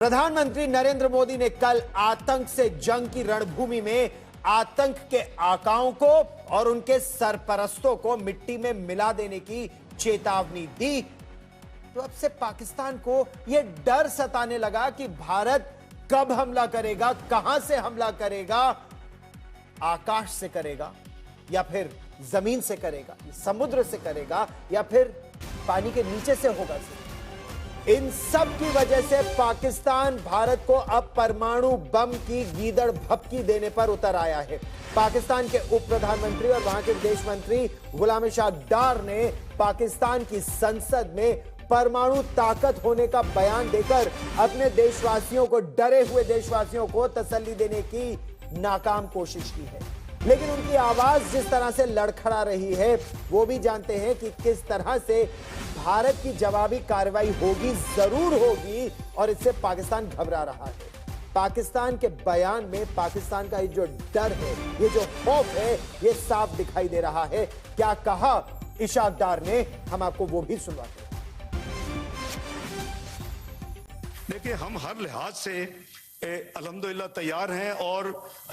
प्रधानमंत्री नरेंद्र मोदी ने कल आतंक से जंग की रणभूमि में आतंक के आकाओं को और उनके सरपरस्तों को मिट्टी में मिला देने की चेतावनी दी। तो अब से पाकिस्तान को यह डर सताने लगा कि भारत कब हमला करेगा, कहां से हमला करेगा, आकाश से करेगा या फिर जमीन से करेगा, समुद्र से करेगा या फिर पानी के नीचे से होगा। इन सब की वजह से पाकिस्तान भारत को अब परमाणु बम की गीदड़ भपकी देने पर उतर आया है। पाकिस्तान के उप प्रधानमंत्री और वहां के विदेश मंत्री गुलाम इशाक डार ने पाकिस्तान की संसद में परमाणु ताकत होने का बयान देकर अपने देशवासियों को, डरे हुए देशवासियों को तसल्ली देने की नाकाम कोशिश की है। लेकिन उनकी आवाज जिस तरह से लड़खड़ा रही है, वो भी जानते हैं कि किस तरह से भारत की जवाबी कार्रवाई होगी, जरूर होगी, और इससे पाकिस्तान घबरा रहा है। पाकिस्तान के बयान में पाकिस्तान का ये जो डर है, ये जो खौफ है, ये साफ दिखाई दे रहा है। क्या कहा इशाक डार ने, हम आपको वो भी सुनवाते हैं। देखिए, हम हर लिहाज से अल्हम्दुलिल्लाह तैयार हैं और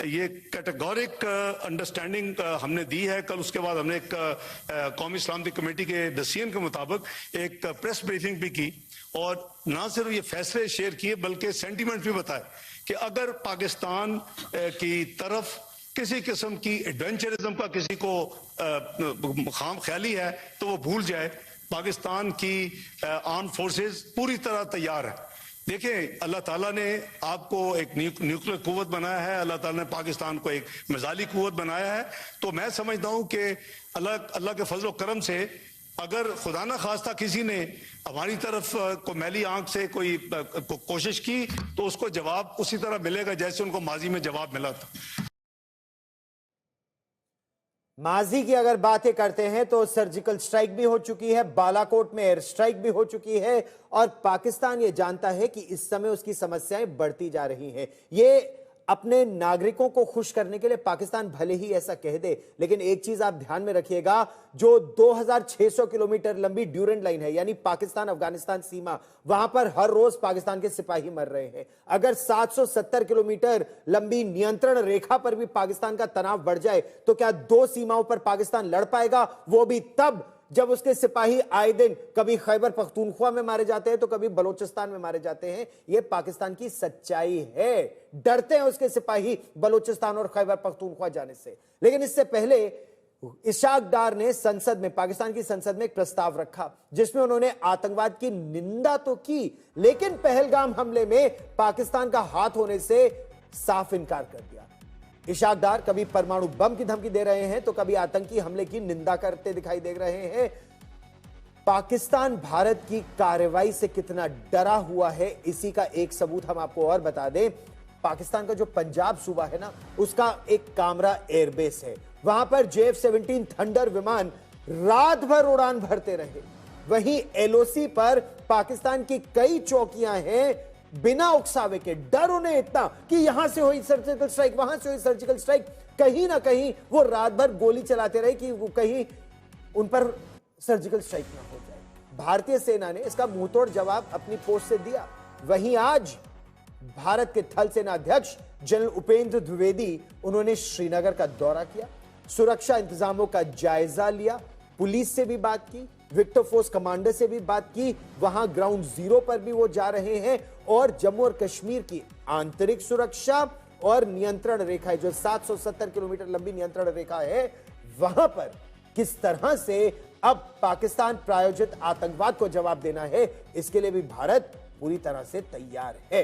ये कैटेगोरिक अंडरस्टैंडिंग हमने दी है। कल उसके बाद हमने एक कौमी सलामती कमेटी के डिसीजन के मुताबिक एक प्रेस ब्रीफिंग भी की और ना सिर्फ ये फैसले शेयर किए बल्कि सेंटीमेंट भी बताए कि अगर पाकिस्तान की तरफ किसी किस्म की एडवेंचरिज्म का किसी को खाम ख्याली है तो वो भूल जाए। पाकिस्तान की आर्म फोर्सेस पूरी तरह तैयार है। देखिए, अल्लाह ताला ने आपको एक न्यूक्लियर कुव्वत बनाया है, अल्लाह ताला ने पाकिस्तान को एक मिसाइली कुव्वत बनाया है। तो मैं समझता हूं कि अल्लाह के फजल करम से अगर खुदा ना खास्ता किसी ने हमारी तरफ को मैली आंख से कोई कोशिश की तो उसको जवाब उसी तरह मिलेगा जैसे उनको माजी में जवाब मिला था। माजी की अगर बातें करते हैं तो सर्जिकल स्ट्राइक भी हो चुकी है, बालाकोट में एयर स्ट्राइक भी हो चुकी है और पाकिस्तान ये जानता है कि इस समय उसकी समस्याएं बढ़ती जा रही हैं। ये अपने नागरिकों को खुश करने के लिए पाकिस्तान भले ही ऐसा कह दे, लेकिन एक चीज आप ध्यान में रखिएगा, जो 2600 किलोमीटर लंबी ड्यूरेंट लाइन है, यानी पाकिस्तान अफगानिस्तान सीमा, वहां पर हर रोज पाकिस्तान के सिपाही मर रहे हैं। अगर 770 किलोमीटर लंबी नियंत्रण रेखा पर भी पाकिस्तान का तनाव बढ़ जाए तो क्या दो सीमाओं पर पाकिस्तान लड़ पाएगा? वो भी तब जब उसके सिपाही आए दिन कभी खैबर पख्तूनख्वा में मारे जाते हैं तो कभी बलोचिस्तान में मारे जाते हैं। यह पाकिस्तान की सच्चाई है। डरते हैं उसके सिपाही बलोचिस्तान और खैबर पख्तूनख्वा जाने से। लेकिन इससे पहले इशाक डार ने संसद में, पाकिस्तान की संसद में एक प्रस्ताव रखा जिसमें उन्होंने आतंकवाद की निंदा तो की, लेकिन पहलगाम हमले में पाकिस्तान का हाथ होने से साफ इनकार कर दिया। इशाक डार कभी परमाणु बम की धमकी दे रहे हैं तो कभी आतंकी हमले की निंदा करते दिखाई दे रहे हैं। पाकिस्तान भारत की कार्रवाई से कितना डरा हुआ है, इसी का एक सबूत हम आपको और बता दें। पाकिस्तान का जो पंजाब सूबा है ना, उसका एक कामरा एयरबेस है। वहां पर JF-17 थंडर विमान रात भर उड़ान भरते रहे। वहीं LOC पर पाकिस्तान की कई चौकियां हैं, बिना उकसावे के, डर उन्हें इतना कि यहां से हुई सर्जिकल स्ट्राइक, वहां से हुई सर्जिकल स्ट्राइक, कहीं ना कहीं वो रात भर गोली चलाते रहे कि वो कहीं उन पर सर्जिकल स्ट्राइक ना हो जाए। भारतीय सेना ने इसका मुंहतोड़ जवाब अपनी पोस्ट से दिया। वहीं आज भारत के थल सेना अध्यक्ष जनरल उपेंद्र द्विवेदी, उन्होंने श्रीनगर का दौरा किया, सुरक्षा इंतजामों का जायजा लिया, पुलिस से भी बात की, विक्टर फोर्स कमांडर से भी बात की। वहां ग्राउंड जीरो पर भी वो जा रहे हैं और जम्मू और कश्मीर की आंतरिक सुरक्षा और नियंत्रण रेखा, जो 770 किलोमीटर लंबी नियंत्रण रेखा है, वहां पर किस तरह से अब पाकिस्तान प्रायोजित आतंकवाद को जवाब देना है, इसके लिए भी भारत पूरी तरह से तैयार है।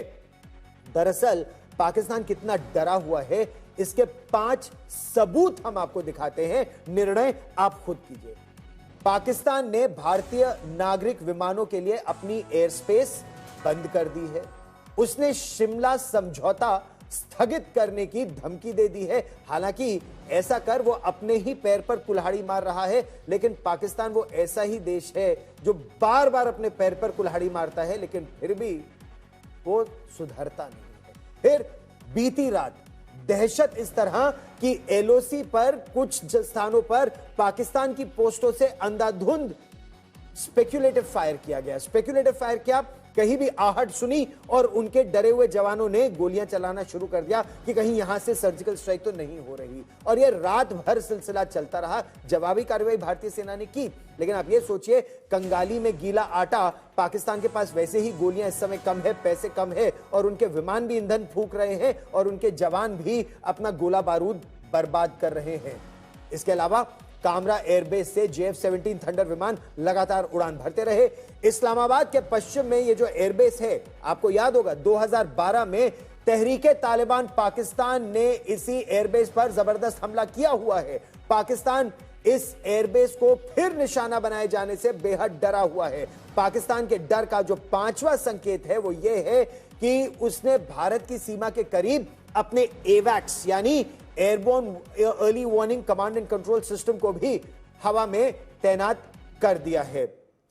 दरअसल पाकिस्तान कितना डरा हुआ है, इसके 5 सबूत हम आपको दिखाते हैं, निर्णय आप खुद कीजिए। पाकिस्तान ने भारतीय नागरिक विमानों के लिए अपनी एयर स्पेस बंद कर दी है। उसने शिमला समझौता स्थगित करने की धमकी दे दी है। हालांकि ऐसा कर वो अपने ही पैर पर कुल्हाड़ी मार रहा है, लेकिन पाकिस्तान वो ऐसा ही देश है जो बार बार अपने पैर पर कुल्हाड़ी मारता है, लेकिन फिर भी वो सुधरता नहीं है। फिर बीती रात दहशत इस तरह कि LOC पर कुछ स्थानों पर पाकिस्तान की पोस्टों से अंधाधुंध स्पेक्युलेटिव फायर किया गया। स्पेक्युलेटिव फायर क्या? कहीं भी आहट सुनी और उनके डरे हुए जवानों ने गोलियां चलाना शुरू कर दिया कि कहीं यहां से सर्जिकल स्ट्राइक तो नहीं हो रही। और यह रात भर सिलसिला चलता रहा। जवाबी कार्रवाई भारतीय सेना ने की, लेकिन आप ये सोचिए, कंगाली में गीला आटा, पाकिस्तान के पास वैसे ही गोलियां इस समय कम है, पैसे कम है, और उनके विमान भी ईंधन फूंक रहे हैं और उनके जवान भी अपना गोला बारूद बर्बाद कर रहे हैं। इसके अलावा कामरा एयरबेस से JF-17 थंडर विमान लगातार उड़ान भरते रहे। इस्लामाबाद के पश्चिम में ये जो एयरबेस है, आपको याद होगा 2012 में तहरीके तालिबान पाकिस्तान ने इसी एयरबेस पर जबरदस्त हमला किया हुआ है। पाकिस्तान इस एयरबेस को फिर निशाना बनाए जाने से बेहद डरा हुआ है। पाकिस्तान के डर का जो 5वां संकेत है वो ये है कि उसने भारत की सीमा के करीब अपने एवैक्स यानी airborne early warning command and control system को भी हवा में तैनात कर दिया है।